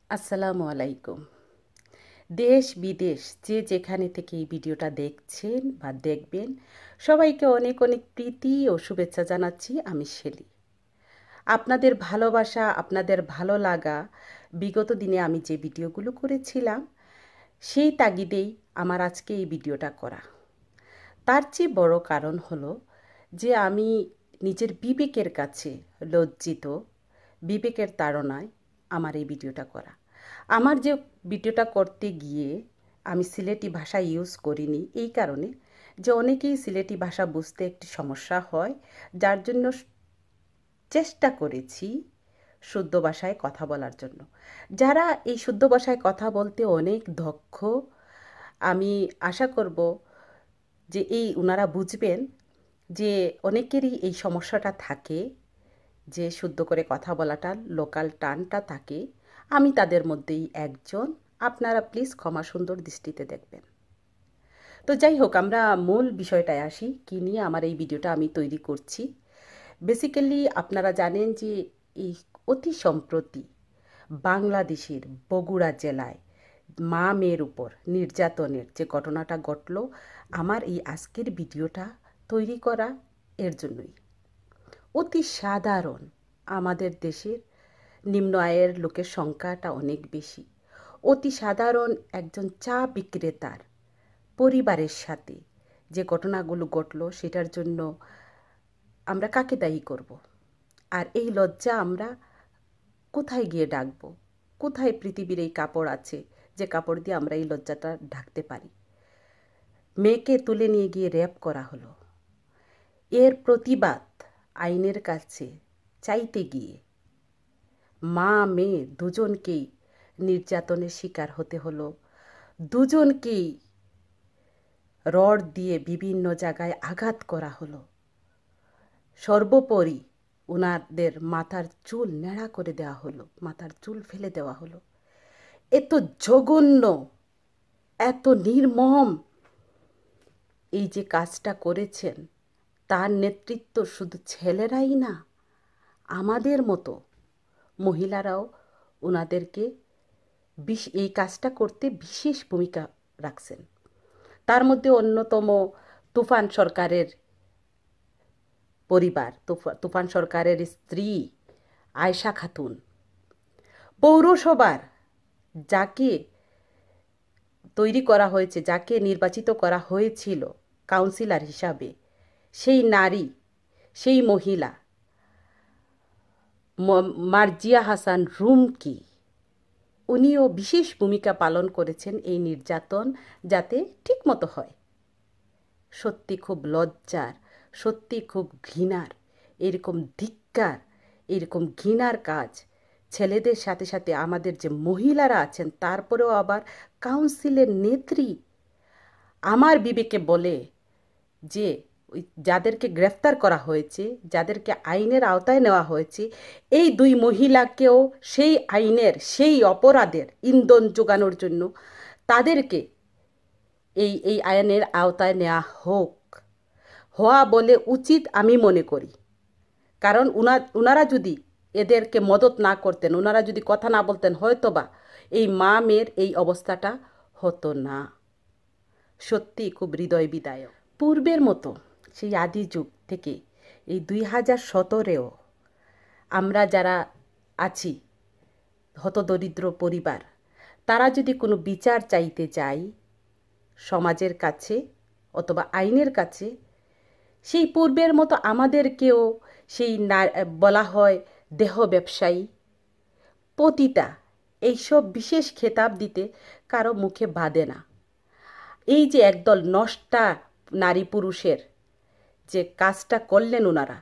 আসসালামু আলাইকুম। দেশ বিদেশ যে যেখানে থেকে এই ভিডিওটা দেখছেন বা দেখবেন, সবাইকে অনেক অনেক প্রীতি ও শুভেচ্ছা জানাচ্ছি। আমি শেলি। আপনাদের ভালোবাসা, আপনাদের ভালো লাগা, বিগত দিনে আমি যে ভিডিওগুলো করেছিলাম সেই তাগিদেই আমার আজকে এই ভিডিওটা করা। তার চেয়ে বড় কারণ হলো যে আমি নিজের বিবেকের কাছে লজ্জিত, বিবেকের তাড়নায় আমার এই ভিডিওটা করা। আমার যে ভিডিওটা করতে গিয়ে আমি সিলেটি ভাষা ইউজ করিনি এই কারণে যে অনেকেই সিলেটি ভাষা বুঝতে একটি সমস্যা হয়, যার জন্য চেষ্টা করেছি শুদ্ধ ভাষায় কথা বলার জন্য। যারা এই শুদ্ধ ভাষায় কথা বলতে অনেক দক্ষ, আমি আশা করব যে ওনারা বুঝবেন যে অনেকেরই এই সমস্যাটা থাকে, যে শুদ্ধ করে কথা বলাটা লোকাল টানটা থাকে। আমি তাদের মধ্যেই একজন। আপনারা প্লিজ ক্ষমা সুন্দর দৃষ্টিতে দেখবেন। তো যাই হোক, আমরা মূল বিষয়টায় আসি, কী নিয়ে আমার এই ভিডিওটা আমি তৈরি করছি। বেসিক্যালি আপনারা জানেন যে এই অতি সম্প্রতি বাংলাদেশের বগুড়া জেলায় মা মেয়ের উপর নির্যাতনের যে ঘটনাটা ঘটল, আমার এই আজকের ভিডিওটা তৈরি করা এর জন্যই। অতি সাধারণ আমাদের দেশের নিম্ন আয়ের লোকের সংখ্যাটা অনেক বেশি। অতি সাধারণ একজন চা বিক্রেতার পরিবারের সাথে যে ঘটনাগুলো ঘটল, সেটার জন্য আমরা কাকে দায়ী করব? আর এই লজ্জা আমরা কোথায় গিয়ে ডাকব? কোথায় পৃথিবীর এই কাপড় আছে যে কাপড় দিয়ে আমরা এই লজ্জাটা ঢাকতে পারি? মেয়েকে তুলে নিয়ে গিয়ে রেপ করা হলো। এর প্রতিবাদ আইনের কাছে চাইতে গিয়ে মা মেয়ে দুজনকেই নির্যাতনের শিকার হতে হলো। দুজনকেই রড দিয়ে বিভিন্ন জায়গায় আঘাত করা হলো। সর্বোপরি ওনাদের মাথার চুল ন্যাড়া করে দেওয়া হলো, মাথার চুল ফেলে দেওয়া হলো। এত জঘন্য, এত নির্মম এই যে কাজটা করেছেন, তার নেতৃত্ব শুধু ছেলেরাই না, আমাদের মতো মহিলারাও ওনাদেরকে এই কাজটা করতে বিশেষ ভূমিকা রাখছেন। তার মধ্যে অন্যতম তুফান সরকারের পরিবার, তুফান সরকারের স্ত্রী আয়েশা খাতুন, পৌরসভার যাকে তৈরি করা হয়েছে, যাকে নির্বাচিত করা হয়েছিল কাউন্সিলর হিসাবে, সেই নারী, সেই মহিলা মার্জিয়া হাসান রুমকি, উনিও বিশেষ ভূমিকা পালন করেছেন এই নির্যাতন যাতে ঠিকমতো হয়। সত্যি খুব লজ্জার, সত্যি খুব ঘৃণার, এরকম ধিক্কার, এরকম ঘৃণার কাজ ছেলেদের সাথে সাথে আমাদের যে মহিলারা আছেন, তারপরেও আবার কাউন্সিলের নেত্রী। আমার বিবেকে বলে যে ওই যাদেরকে গ্রেফতার করা হয়েছে, যাদেরকে আইনের আওতায় নেওয়া হয়েছে, এই দুই মহিলাকেও সেই আইনের, সেই অপরাধের ইন্ধন যোগানোর জন্য তাদেরকে এই আইনের আওতায় নেওয়া হওয়া বলে উচিত আমি মনে করি। কারণ ওনারা যদি এদেরকে মদত না করতেন, ওনারা যদি কথা না বলতেন, হয়তোবা এই মা মেয়ের এই অবস্থাটা হতো না। সত্যি খুব হৃদয় বিদায়ক। পূর্বের মতো সেই আদি যুগ থেকে এই 2017-এও আমরা যারা আছি হতদরিদ্র পরিবার, তারা যদি কোনো বিচার চাইতে যাই সমাজের কাছে অথবা আইনের কাছে, সেই পূর্বের মতো আমাদেরকেও সেই বলা হয় দেহ ব্যবসায়ী, পতিতা, এইসব বিশেষ খেতাব দিতে কারো মুখে বাধে না। এই যে একদল নষ্টা নারী পুরুষের যে কাজটা করলেন ওনারা,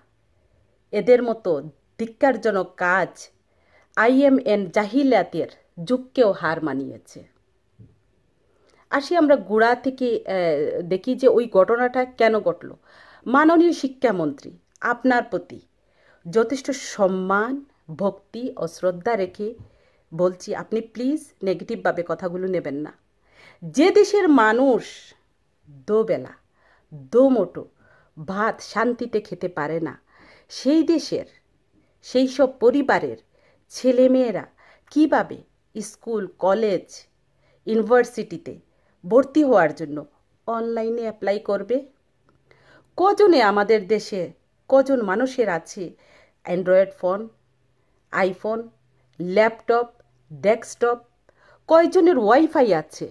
এদের মতো ধিক্কারজনক কাজ IMN জাহিলিয়াতের যুগকেও হার মানিয়েছে। আসি আমরা গোড়া থেকে দেখি যে ওই ঘটনাটা কেন ঘটল। মাননীয় শিক্ষামন্ত্রী আপনার প্রতি যথেষ্ট সম্মান, ভক্তি ও শ্রদ্ধা রেখে বলছি, আপনি প্লিজ নেগেটিভভাবে কথাগুলো নেবেন না। যে দেশের মানুষ দোবেলা দোমোটো ভাত শান্তিতে খেতে পারে না, সেই দেশের সেই সব পরিবারের ছেলেমেয়েরা কিভাবে স্কুল, কলেজ, ইউনিভার্সিটিতে ভর্তি হওয়ার জন্য অনলাইনে অ্যাপ্লাই করবে? কজনে আমাদের দেশে কজন মানুষের আছে Android phone, iPhone, laptop, desktop? কয়জনের ওয়াইফাই আছে?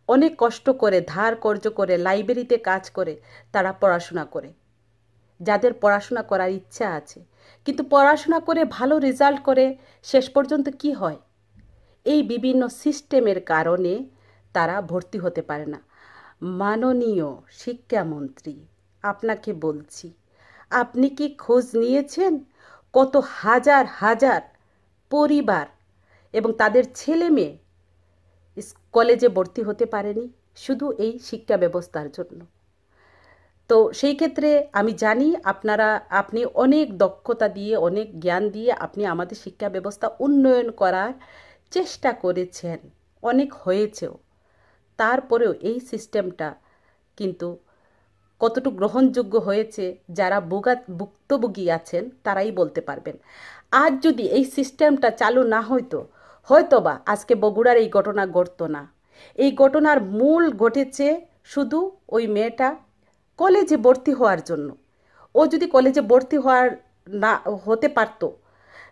অনেক কষ্ট করে ধার কর্জ করে লাইব্রেরিতে কাজ করে তারা পড়াশোনা করে, যাদের পড়াশোনা করার ইচ্ছা আছে, কিন্তু পড়াশোনা করে ভালো রেজাল্ট করে শেষ পর্যন্ত কি হয়? এই বিভিন্ন সিস্টেমের কারণে তারা ভর্তি হতে পারে না। মাননীয় শিক্ষামন্ত্রী, আপনাকে বলছি, আপনি কি খোঁজ নিয়েছেন কত হাজার হাজার পরিবার এবং তাদের ছেলে মেয়ে কলেজে ভর্তি হতে পারেনি শুধু এই শিক্ষা ব্যবস্থার জন্য? তো সেই ক্ষেত্রে আমি জানি আপনি অনেক দক্ষতা দিয়ে, অনেক জ্ঞান দিয়ে আপনি আমাদের শিক্ষা ব্যবস্থা উন্নয়ন করার চেষ্টা করেছেন, অনেক হয়েছেও। তারপরেও এই সিস্টেমটা কিন্তু কতটুকু গ্রহণযোগ্য হয়েছে যারা ভুক্তভোগী আছেন তারাই বলতে পারবেন। আজ যদি এই সিস্টেমটা চালু না হইতো, হয়তোবা আজকে বগুড়ার এই ঘটনা ঘটতো না। এই ঘটনার মূল ঘটেছে শুধু ওই মেয়েটা কলেজে ভর্তি হওয়ার জন্য। ও যদি কলেজে ভর্তি হতে পারতো,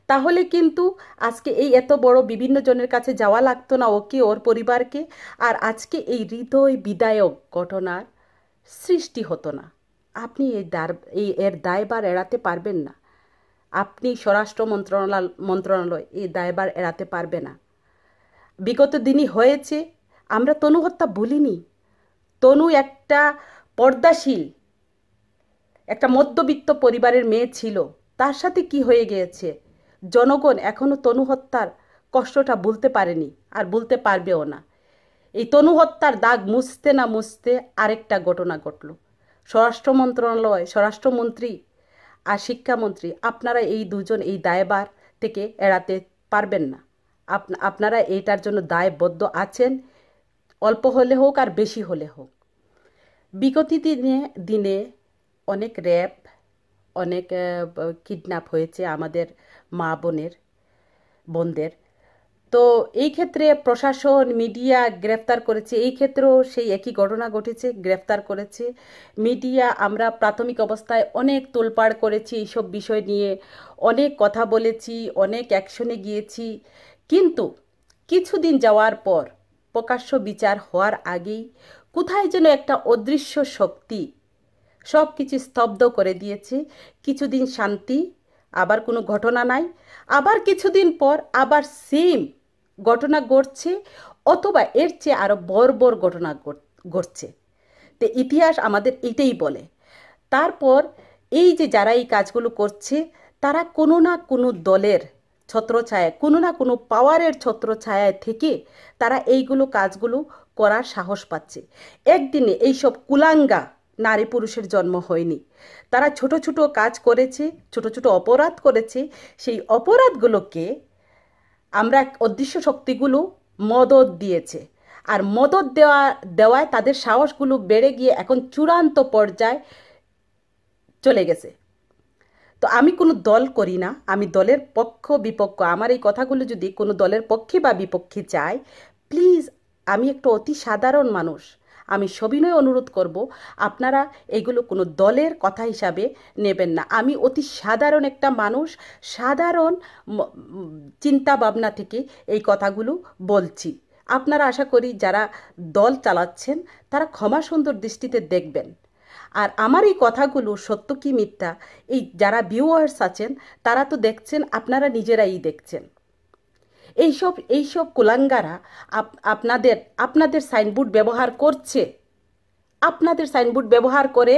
তাহলে কিন্তু আজকে এই এত বড় বিভিন্ন জনের কাছে যাওয়া লাগতো না ওকে, ওর পরিবারকে, আর আজকে এই হৃদয় বিদায়ক ঘটনার সৃষ্টি হতো না। আপনি এর দায়ভার এড়াতে পারবেন না। আপনি স্বরাষ্ট্র মন্ত্রণালয় এই দায়ভার এড়াতে পারবে না। বিগত দিনই হয়েছে, আমরা তনু হত্যা ভুলিনি। তনু একটা পর্দাশীল, একটা মধ্যবিত্ত পরিবারের মেয়ে ছিল, তার সাথে কি হয়ে গিয়েছে জনগণ এখনো তনু হত্যার কষ্টটা ভুলতে পারেনি, আর ভুলতে পারবেও না। এই তনু হত্যার দাগ মুছতে না মুছতে আরেকটা ঘটনা ঘটল। স্বরাষ্ট্র মন্ত্রণালয়, স্বরাষ্ট্রমন্ত্রী আর শিক্ষামন্ত্রী, আপনারা এই দুজন এই দায়ভার থেকে এড়াতে পারবেন না। আপনারা এইটার জন্য দায়বদ্ধ আছেন, অল্প হলে হোক আর বেশি হলে হোক। বিগত দিনে অনেক র্যাপ, অনেক কিডন্যাপ হয়েছে আমাদের মা বোনদের। তো এই ক্ষেত্রে প্রশাসন, মিডিয়া গ্রেফতার করেছে। এই ক্ষেত্রেও সেই একই ঘটনা ঘটেছে, গ্রেফতার করেছে মিডিয়া। আমরা প্রাথমিক অবস্থায় অনেক তোলপাড় করেছি এইসব বিষয় নিয়ে, অনেক কথা বলেছি, অনেক অ্যাকশনে গিয়েছি, কিন্তু কিছুদিন যাওয়ার পর প্রকাশ্য বিচার হওয়ার আগেই কোথায় যেন একটা অদৃশ্য শক্তি সব কিছু স্তব্ধ করে দিয়েছে। কিছুদিন শান্তি, আবার কোনো ঘটনা নাই, আবার কিছুদিন পর আবার সেম ঘটনা ঘটছে, অথবা এর চেয়ে আরও বর্বর ঘটনা ঘটছে। তো ইতিহাস আমাদের এটাই বলে। তারপর এই যে যারা এই কাজগুলো করছে, তারা কোনো না কোনো দলের ছত্রছায়ায়, কোনো না কোনো পাওয়ারের ছত্রছায়ায় থেকে তারা এইগুলো কাজগুলো করার সাহস পাচ্ছে। একদিনে এইসব কুলাঙ্গা নারী পুরুষের জন্ম হয়নি। তারা ছোট ছোট কাজ করেছে, ছোট ছোট অপরাধ করেছে। সেই অপরাধগুলোকে আমরা অদৃশ্য শক্তিগুলো মদত দিয়েছে, আর মদত দেওয়ায় তাদের সাহসগুলো বেড়ে গিয়ে এখন চূড়ান্ত পর্যায়ে চলে গেছে। তো আমি কোনো দল করি না, আমি দলের পক্ষ বিপক্ষ, আমার এই কথাগুলো যদি কোনো দলের পক্ষে বা বিপক্ষে যায়, প্লিজ, আমি একটা অতি সাধারণ মানুষ, আমি সবিনয় অনুরোধ করব আপনারা এগুলো কোনো দলের কথা হিসাবে নেবেন না। আমি অতি সাধারণ একটা মানুষ, সাধারণ চিন্তা ভাবনা থেকে এই কথাগুলো বলছি। আপনারা আশা করি যারা দল চালাচ্ছেন তারা ক্ষমা সুন্দর দৃষ্টিতে দেখবেন। আর আমার এই কথাগুলো সত্য কি মিথ্যা, এই যারা ভিউয়ার্স আছেন তারা তো দেখছেন, আপনারা নিজেরাই দেখছেন। এইসব কুলাঙ্গারা আপনাদের সাইনবোর্ড ব্যবহার করছে, আপনাদের সাইনবোর্ড ব্যবহার করে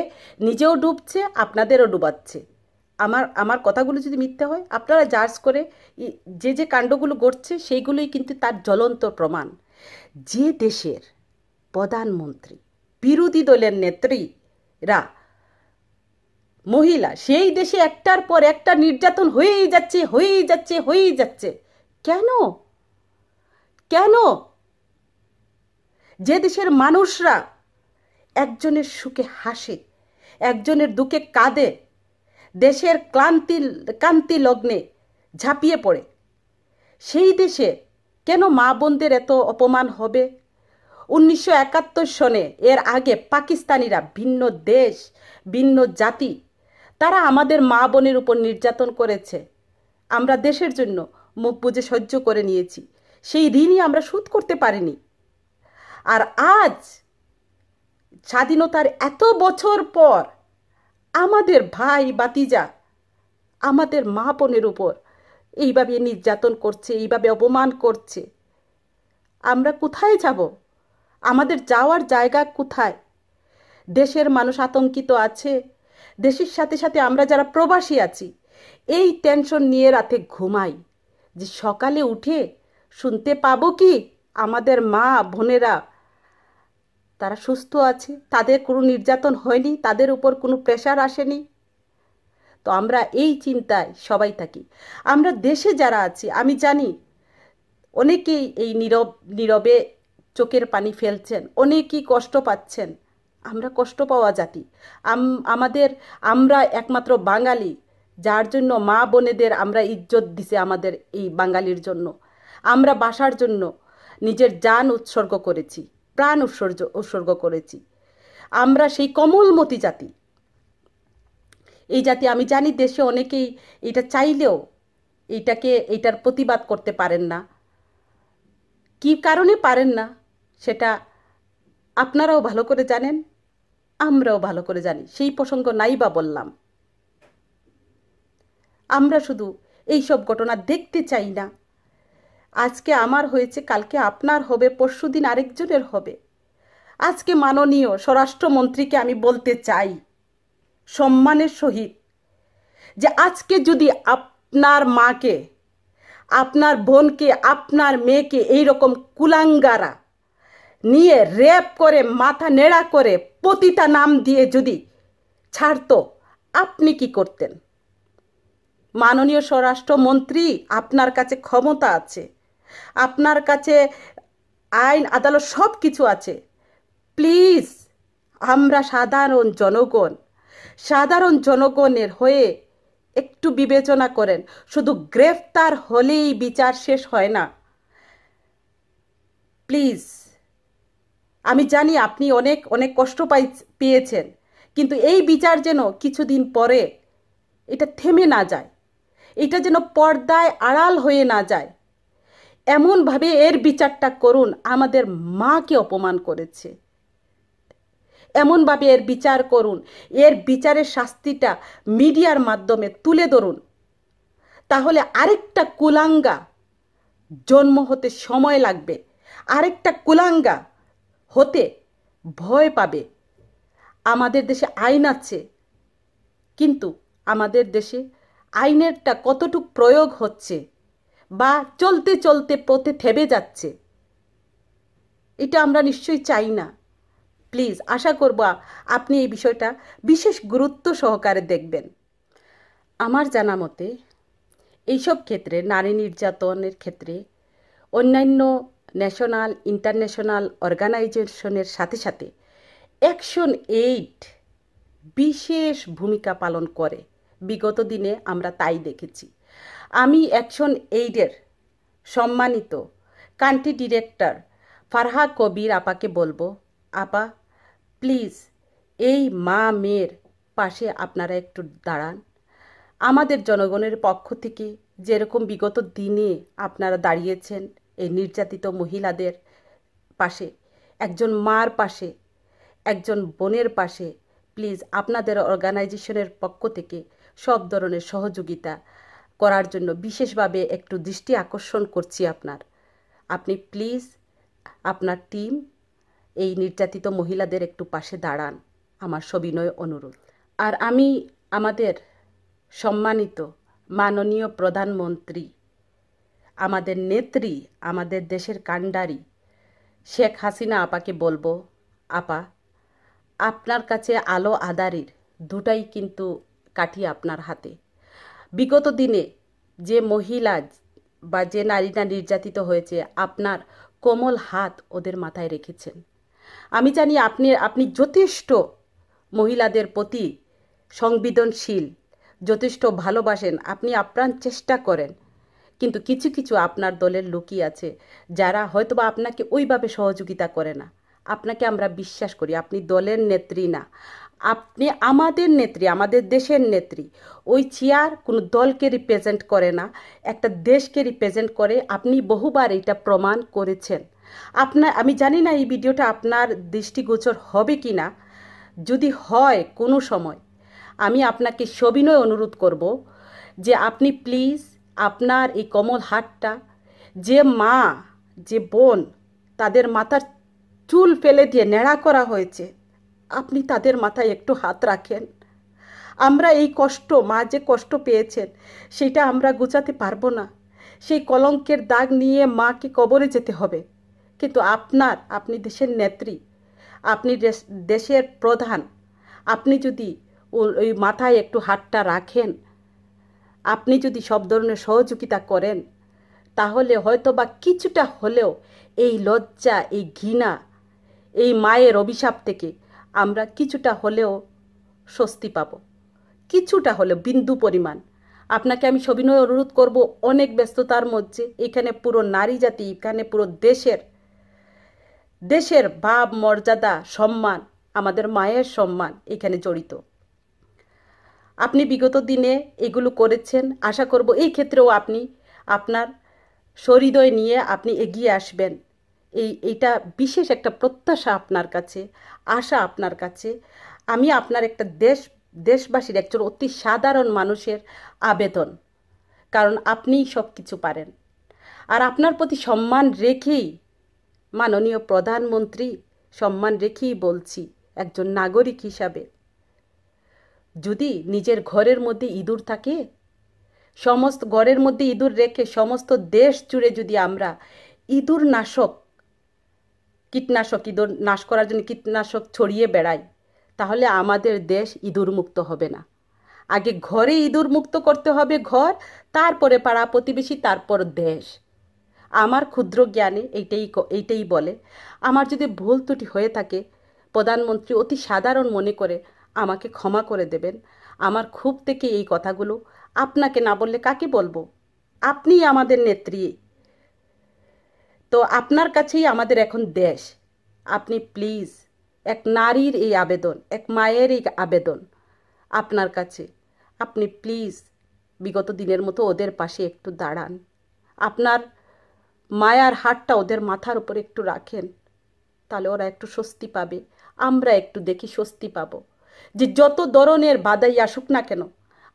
নিজেও ডুবছে, আপনাদেরও ডুবাচ্ছে। আমার কথাগুলো যদি মিথ্যা হয়, আপনারা জাজ করে যে কাণ্ডগুলো ঘটছে সেইগুলোই কিন্তু তার জ্বলন্ত প্রমাণ। যে দেশের প্রধানমন্ত্রী, বিরোধী দলের নেত্রীরা মহিলা, সেই দেশে একটার পর একটা নির্যাতন হয়েই যাচ্ছে। কেন? যে দেশের মানুষরা একজনের সুখে হাসে, একজনের দুঃখে কাঁদে, দেশের কান্তি লগ্নে ঝাঁপিয়ে পড়ে, সেই দেশে কেন মা বোনদের এত অপমান হবে? 1971 সনে এর আগে পাকিস্তানিরা, ভিন্ন দেশ, ভিন্ন জাতি, তারা আমাদের মা বোনের উপর নির্যাতন করেছে। আমরা দেশের জন্য মুখ বুজে সহ্য করে নিয়েছি। সেই ঋণই আমরা শোধ করতে পারিনি। আর আজ স্বাধীনতার এত বছর পর আমাদের ভাই বাতিজা আমাদের মা বোনের উপর এইভাবে নির্যাতন করছে, এইভাবে অপমান করছে। আমরা কোথায় যাব? আমাদের যাওয়ার জায়গা কোথায়? দেশের মানুষ আতঙ্কিত আছে। দেশের সাথে সাথে আমরা যারা প্রবাসী আছি, এই টেনশন নিয়ে রাতে ঘুমাই যে সকালে উঠে শুনতে পাবো কি আমাদের মা বোনেরা তারা সুস্থ আছে, তাদের কোনো নির্যাতন হয়নি, তাদের উপর কোনো প্রেশার আসেনি। তো আমরা এই চিন্তায় সবাই থাকি। আমরা দেশে যারা আছি, আমি জানি অনেকেই এই নীরবে চোখের পানি ফেলছেন, অনেকেই কষ্ট পাচ্ছেন। আমরা কষ্ট পাওয়া জাতি। আমরা একমাত্র বাঙালি, যার জন্য মা বোনেদের আমরা ইজ্জত দিছে আমাদের এই বাঙালির জন্য। আমরা বাসার জন্য নিজের জান উৎসর্গ করেছি, প্রাণ উৎসর্গ করেছি। আমরা সেই কোমলমতি জাতি। এই জাতি, আমি জানি দেশে অনেকেই এটা চাইলেও এইটার প্রতিবাদ করতে পারেন না। কী কারণে পারেন না সেটা আপনারাও ভালো করে জানেন, আমরাও ভালো করে জানি। সেই প্রসঙ্গ নাই বা বললাম। আমরা শুধু এইসব ঘটনা দেখতে চাই না। আজকে আমার হয়েছে, কালকে আপনার হবে, পরশুদিন আরেকজনের হবে। আজকে মাননীয় স্বরাষ্ট্রমন্ত্রীকে আমি বলতে চাই সম্মানের সহিত যে আজকে যদি আপনার মাকে, আপনার বোনকে, আপনার মেয়েকে এইরকম কুলাঙ্গারা নিয়ে রেপ করে, মাথা নেড়া করে, পতিতা নাম দিয়ে যদি ছাড়তো, আপনি কি করতেন? মাননীয় স্বরাষ্ট্রমন্ত্রী, আপনার কাছে ক্ষমতা আছে, আপনার কাছে আইন আদালত সব কিছু আছে। প্লিজ, আমরা সাধারণ জনগণের হয়ে একটু বিবেচনা করেন। শুধু গ্রেফতার হলেই বিচার শেষ হয় না। প্লিজ, আমি জানি আপনি অনেক অনেক কষ্ট পেয়েছেন, কিন্তু এই বিচার যেন কিছুদিন পরে এটা থেমে না যায়, এটা যেন পর্দায় আড়াল হয়ে না যায়। এমনভাবে এর বিচারটা করুন। আমাদের মাকে অপমান করেছে, এমনভাবে এর বিচার করুন। এর বিচারের শাস্তিটা মিডিয়ার মাধ্যমে তুলে ধরুন। তাহলে আরেকটা কুলাঙ্গা জন্ম হতে সময় লাগবে, আরেকটা কুলাঙ্গা হতে ভয় পাবে। আমাদের দেশে আইন আছে, কিন্তু আমাদের দেশে আইনেরটা কতটুকু প্রয়োগ হচ্ছে বা চলতে চলতে পথে থেমে যাচ্ছে, এটা আমরা নিশ্চয়ই চাই না। প্লিজ, আশা করব আপনি এই বিষয়টা বিশেষ গুরুত্ব সহকারে দেখবেন। আমার জানা মতে এইসব ক্ষেত্রে, নারী নির্যাতনের ক্ষেত্রে, অন্যান্য ন্যাশনাল ইন্টারন্যাশনাল অর্গানাইজেশনের সাথে সাথে অ্যাকশন এইড বিশেষ ভূমিকা পালন করে। বিগত দিনে আমরা তাই দেখেছি। আমি অ্যাকশন এইডের সম্মানিত কান্ট্রি ডিরেক্টর ফারহা কবির আপাকে বলবো, আপা প্লিজ এই মা মেয়ের পাশে আপনারা একটু দাঁড়ান। আমাদের জনগণের পক্ষ থেকে যেরকম বিগত দিনে আপনারা দাঁড়িয়েছেন এই নির্যাতিত মহিলাদের পাশে, একজন মার পাশে, একজন বোনের পাশে, প্লিজ আপনাদের অর্গানাইজেশনের পক্ষ থেকে সব ধরনের সহযোগিতা করার জন্য বিশেষভাবে একটু দৃষ্টি আকর্ষণ করছি আপনি প্লিজ আপনার টিম এই নির্যাতিত মহিলাদের একটু পাশে দাঁড়ান, আমার সবিনয় অনুরোধ। আর আমি আমাদের সম্মানিত মাননীয় প্রধানমন্ত্রী, আমাদের নেত্রী, আমাদের দেশের কাণ্ডারি শেখ হাসিনা আপাকে বলবো, আপা আপনার কাছে আলো আঁধারির দুটাই কিন্তু কাঠি আপনার হাতে। বিগত দিনে যে মহিলা বা যে নারীরা নির্যাতিত হয়েছে, আপনার কোমল হাত ওদের মাথায় রেখেছেন। আমি জানি আপনি যথেষ্ট মহিলাদের প্রতি সংবেদনশীল, যথেষ্ট ভালোবাসেন, আপনি আপ্রাণ চেষ্টা করেন, কিন্তু কিছু কিছু আপনার দলের লোকই আছে যারা হয়তোবা আপনাকে ওইভাবে সহযোগিতা করে না। আপনাকে আমরা বিশ্বাস করি, আপনি দলের নেত্রী না, আপনি আমাদের নেত্রী, আমাদের দেশের নেত্রী। ওই চেয়ার কোনো দলকে রিপ্রেজেন্ট করে না, একটা দেশকে রিপ্রেজেন্ট করে। আপনি বহুবার এটা প্রমাণ করেছেন। আমি জানি না এই ভিডিওটা আপনার দৃষ্টিগোচর হবে কি না। যদি হয় কোনো সময়, আমি আপনাকে সবিনয় অনুরোধ করব যে আপনি প্লিজ আপনার এই কমল হাতটা, যে মা, যে বোন, তাদের মাথার চুল ফেলে দিয়ে ন্যাড়া করা হয়েছে, আপনি তাদের মাথায় একটু হাত রাখেন। আমরা এই কষ্ট, মা যে কষ্ট পেয়েছেন সেটা আমরা গোছাতে পারবো না। সেই কলঙ্কের দাগ নিয়ে মাকে কবরে যেতে হবে। কিন্তু আপনি দেশের নেত্রী, আপনি দেশের প্রধান, আপনি যদি ওই মাথায় একটু হাতটা রাখেন, আপনি যদি সব ধরনের সহযোগিতা করেন, তাহলে হয়তো বা কিছুটা হলেও এই লজ্জা, এই ঘৃণা, এই মায়ের অভিশাপ থেকে আমরা কিছুটা হলেও স্বস্তি পাব। কিছুটা হলেও, বিন্দু পরিমাণ। আপনাকে আমি সবিনয় অনুরোধ করব, অনেক ব্যস্ততার মধ্যে এখানে পুরো নারী জাতি, এখানে পুরো দেশের ভাব, মর্যাদা, সম্মান, আমাদের মায়ের সম্মান এখানে জড়িত। আপনি বিগত দিনে এগুলো করেছেন, আশা করব এই ক্ষেত্রেও আপনি আপনার সহৃদয় নিয়ে আপনি এগিয়ে আসবেন। এইটা বিশেষ একটা প্রত্যাশা আপনার কাছে, আশা আপনার কাছে। আমি আপনার একটা দেশবাসীর একজন অতি সাধারণ মানুষের আবেদন, কারণ আপনিই সব কিছু পারেন। আর আপনার প্রতি সম্মান রেখেই, মাননীয় প্রধানমন্ত্রী, সম্মান রেখেই বলছি একজন নাগরিক হিসাবে, যদি নিজের ঘরের মধ্যে ইঁদুর থাকে, সমস্ত ঘরের মধ্যে ইঁদুর রেখে সমস্ত দেশ জুড়ে যদি আমরা ইঁদুর নাশ করার জন্য কীটনাশক ছড়িয়ে বেড়াই, তাহলে আমাদের দেশ ইঁদুর মুক্ত হবে না। আগে ঘরে ইঁদুর মুক্ত করতে হবে, ঘর, তারপরে পাড়া প্রতিবেশী, তারপর দেশ। আমার ক্ষুদ্র জ্ঞানে এইটাই বলে। আমার যদি ভুল ত্রুটি হয়ে থাকে, প্রধানমন্ত্রী অতি সাধারণ মনে করে আমাকে ক্ষমা করে দেবেন। আমার ক্ষোভ থেকে এই কথাগুলো, আপনাকে না বললে কাকে বলবো? আপনিই আমাদের নেত্রী, তো আপনার কাছেই আমাদের এখন দেশ। আপনি প্লিজ, এক নারীর এই আবেদন, এক মায়ের এই আবেদন আপনার কাছে, আপনি প্লিজ বিগত দিনের মতো ওদের পাশে একটু দাঁড়ান। আপনার মায়ার হাতটা ওদের মাথার উপর একটু রাখেন, তাহলে ওরা একটু স্বস্তি পাবে, আমরা একটু দেখি স্বস্তি পাবো। যে যত ধরনের বাধাই আসুক না কেন,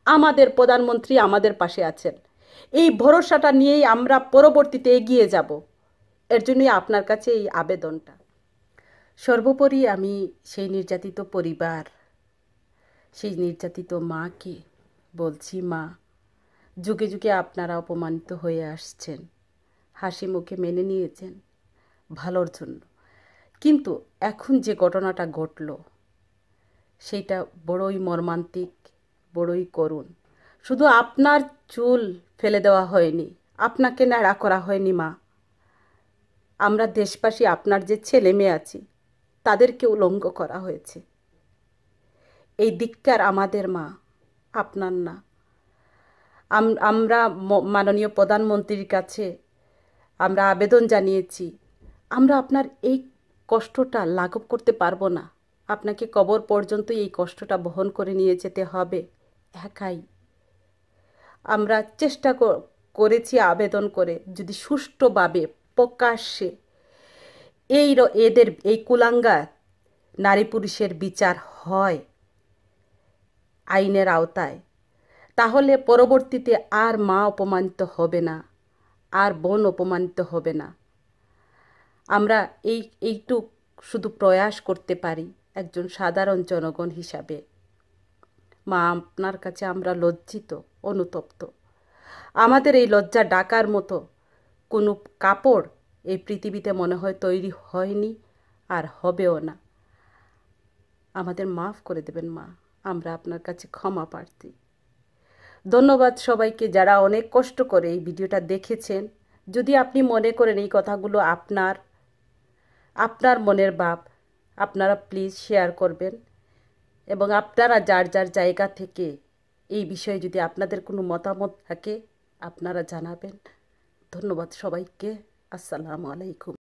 আমাদের প্রধানমন্ত্রী আমাদের পাশে আছেন। এই ভরসাটা নিয়েই আমরা পরবর্তীতে এগিয়ে যাব। এর জন্যই আপনার কাছে এই আবেদনটা। সর্বোপরি আমি সেই নির্যাতিত পরিবার, সেই নির্যাতিত মাকে বলছি, মা, যুগে যুগে আপনারা অপমানিত হয়ে আসছেন, হাসি মুখে মেনে নিয়েছেন ভালোর জন্য। কিন্তু এখন যে ঘটনাটা ঘটল, সেইটা বড়ই মর্মান্তিক, বড়ই করুণ। শুধু আপনার চুল ফেলে দেওয়া হয়নি, আপনাকে ন্যাড়া করা হয়নি মা। আমরা দেশবাসী, আপনার যে ছেলে মেয়ে আছি, তাদেরকে উলঙ্গ করা হয়েছে। এই ধিক্কার আমাদের মা, আপনার না। আমরা মাননীয় প্রধানমন্ত্রীর কাছে আমরা আবেদন জানিয়েছি, আমরা আপনার এই কষ্টটা লাঘব করতে পারবো না। আপনাকে কবর পর্যন্ত এই কষ্টটা বহন করে নিয়ে যেতে হবে একাই। আমরা চেষ্টা করেছি আবেদন করে, যদি সুষ্ঠুভাবে প্রকাশ্যে এদের এই কুলাঙ্গার নারী পুরুষের বিচার হয় আইনের আওতায়, তাহলে পরবর্তীতে আর মা অপমানিত হবে না, আর বোন অপমানিত হবে না। আমরা এইটুক শুধু প্রয়াস করতে পারি একজন সাধারণ জনগণ হিসাবে। মা, আপনার কাছে আমরা লজ্জিত, অনুতপ্ত। আমাদের এই লজ্জা ঢাকার মতো কোনো কাপড় এই পৃথিবীতে মনে হয় তৈরি হয়নি, আর হবেও না। আমাদের মাফ করে দেবেন মা, আমরা আপনার কাছে ক্ষমা প্রার্থী। ধন্যবাদ সবাইকে যারা অনেক কষ্ট করে এই ভিডিওটা দেখেছেন। যদি আপনি মনে করেন এই কথাগুলো আপনার মনের ভাব, আপনারা প্লিজ শেয়ার করবেন। এবং আপনারা যার যার জায়গা থেকে এই বিষয়ে যদি আপনাদের কোনো মতামত থাকে, আপনারা জানাবেন। ধন্যবাদ সবাইকে। আসসালামু আলাইকুম।